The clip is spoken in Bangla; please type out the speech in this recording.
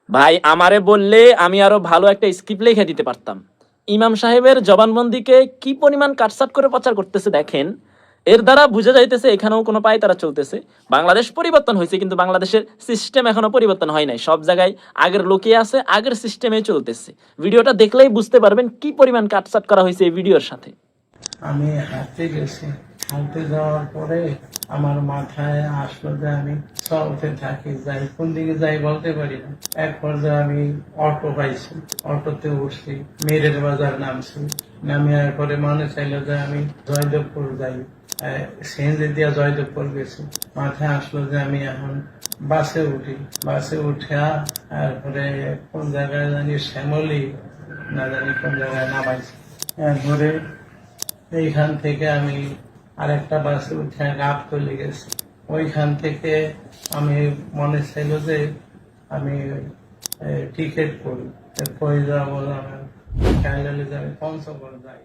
ভাই আমারে বললে আমি আরো ভালো একটা স্ক্রিপ্ট লিখে দিতে পারতাম। ইমাম সাহেবের জবানবন্দিকে কি পরিমাণ কাটছাট করে প্রচার করতেছে দেখেন। এর দ্বারা বোঝা যাইতেছে এখানেও কোনো পায়তারা চলতেছে। বাংলাদেশ পরিবর্তন হয়েছে কিন্তু বাংলাদেশের সিস্টেম এখনো পরিবর্তন হয় নাই। সব জায়গায় আগের লোকে আছে, আগের সিস্টেমে চলতেছে। ভিডিওটা দেখলেই বুঝতে পারবেন কি পরিমাণ কাটছাট করা হয়েছে এই ভিডিওর সাথে। আমি হাঁটতে গেছি, হাঁটতে যাওয়ার পরে আমার মাথায় আসলো যে আমি চলতে থাকি, যাই কোন দিকে যাই বলতে পারি না। এক পর্যায়ে আমি অটো পাইছি, অটোতে উঠছি, মেরের বাজার নামছি। নামিয়ার পরে মনে চাইলো যে আমি জয়দেবপুর যাই, সিএনজি দিয়া জয়দেবপুর গেছি। মাথায় আসলো যে আমি এখন বাসে উঠি, বাসে উঠে তারপরে কোন জায়গায় জানি শ্যামলি না জানি কোন জায়গায় নামাইছি। এরপরে এইখান থেকে আমি আরেকটা বাসে উঠে রাত চলে গেছি। ওইখান থেকে আমি মনে ছিল যে আমি টিকিট করি, কই যাবো, খেয়াল যে আমি পঞ্চগড় যাই।